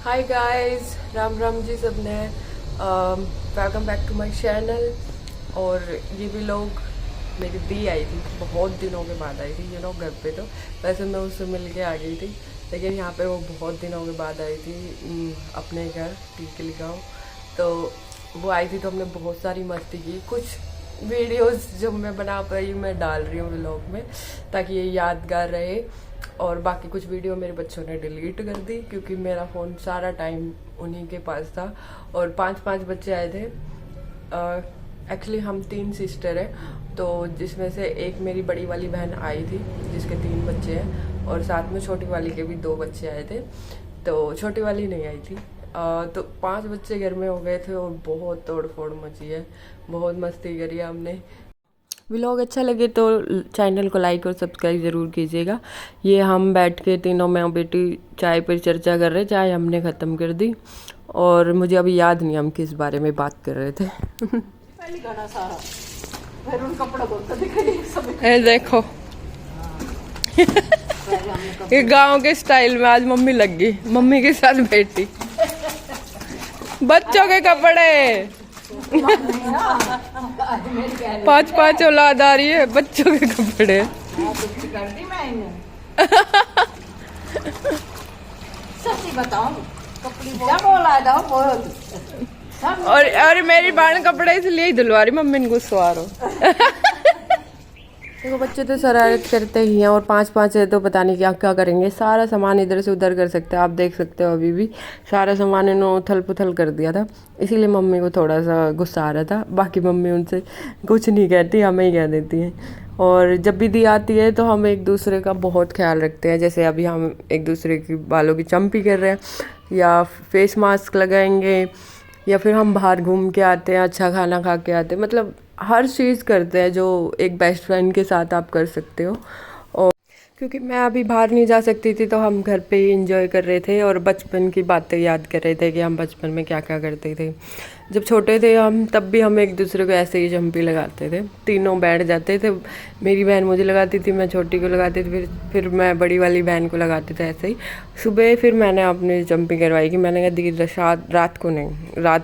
हाय guys, Ram Ram ji सबने। Welcome back to my channel. और ये भी लोग मेरी दी आई थी, बहुत दिनों के बाद आई थी घर पे। तो वैसे मैं उससे मिल के आ गई थी, लेकिन यहाँ पे वो बहुत दिनों के बाद आई थी अपने घर टीकली गाँव। तो वो आई थी तो हमने बहुत सारी मस्ती की। कुछ वीडियोस जो मैं बना पाई मैं डाल रही हूँ व्लॉग में, ताकि ये यादगार रहे। और बाकी कुछ वीडियो मेरे बच्चों ने डिलीट कर दी, क्योंकि मेरा फ़ोन सारा टाइम उन्हीं के पास था। और 5 बच्चे आए थे। एक्चुअली हम 3 सिस्टर हैं, तो जिसमें से एक मेरी बड़ी वाली बहन आई थी जिसके 3 बच्चे हैं, और साथ में छोटी वाली के भी 2 बच्चे आए थे। तो छोटी वाली नहीं आई थी। तो 5 बच्चे घर में हो गए थे और बहुत तोड़ फोड़ मची है, बहुत मस्ती करी हमने। व्लॉग अच्छा लगे तो चैनल को लाइक और सब्सक्राइब ज़रूर कीजिएगा। ये हम बैठ के तीनों माँ बेटी चाय पर चर्चा कर रहे। चाय हमने ख़त्म कर दी और मुझे अभी याद नहीं हम किस बारे में बात कर रहे थे। ये देखो ये गांव के स्टाइल में आज मम्मी लग गई, मम्मी के साथ बैठी। बच्चों के कपड़े 5 औलाद आ रही है, बच्चों के कपड़े। सच्ची बताओ और मेरी बहन कपड़े इसलिए ही धुलवा रही, मम्मी ने गुस्सा रो। देखो बच्चे तो शरारत करते ही हैं, और 5 है तो पता नहीं क्या क्या करेंगे। सारा सामान इधर से उधर कर सकते हैं, आप देख सकते हो। अभी भी सारा सामान इन्होंने उथल पुथल कर दिया था, इसीलिए मम्मी को थोड़ा सा गुस्सा आ रहा था। बाकी मम्मी उनसे कुछ नहीं कहती, हमें ही कह देती हैं। और जब भी दी आती है तो हम एक दूसरे का बहुत ख्याल रखते हैं। जैसे अभी हम एक दूसरे की बालों की चम्पी कर रहे हैं, या फेस मास्क लगाएंगे, या फिर हम बाहर घूम के आते हैं, अच्छा खाना खा के आते हैं। मतलब हर चीज़ करते हैं जो एक बेस्ट फ्रेंड के साथ आप कर सकते हो। और क्योंकि मैं अभी बाहर नहीं जा सकती थी तो हम घर पे ही इंजॉय कर रहे थे और बचपन की बातें याद कर रहे थे कि हम बचपन में क्या क्या करते थे। जब छोटे थे हम, तब भी हम एक दूसरे को ऐसे ही जंपी लगाते थे, तीनों बैठ जाते थे। मेरी बहन मुझे लगाती थी, मैं छोटी को लगाती थी, फिर मैं बड़ी वाली बहन को लगाती थी ऐसे ही। सुबह फिर मैंने अपनी जंपिंग करवाई कि मैंने कहा दी रात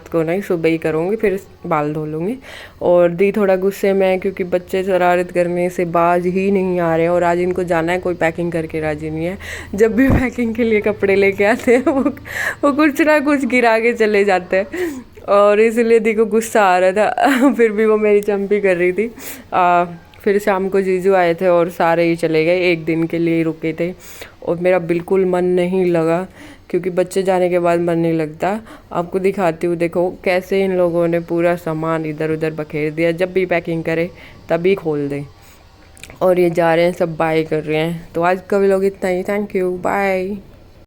को नहीं सुबह ही करूँगी, फिर बाल धो लूँगी। और दी थोड़ा गुस्से में, क्योंकि बच्चे शरारत करने से बाज ही नहीं आ रहे हैं, और आज इनको जाना है, कोई पैकिंग करके राजी नहीं है। जब भी पैकिंग के लिए कपड़े लेके आते हैं वो कुछ ना कुछ गिरा के चले जाते हैं, और इसलिए दी को गुस्सा आ रहा था। फिर भी वो मेरी चंपी कर रही थी। फिर शाम को जीजू आए थे और सारे ही चले गए, एक दिन के लिए रुके थे। और मेरा बिल्कुल मन नहीं लगा, क्योंकि बच्चे जाने के बाद मन नहीं लगता। आपको दिखाती हूँ, देखो कैसे इन लोगों ने पूरा सामान इधर उधर बखेर दिया। जब भी पैकिंग करे तभी खोल दें। और ये जा रहे हैं, सब बाय कर रहे हैं। तो आज का व्लॉग इतना ही। Thank you, bye.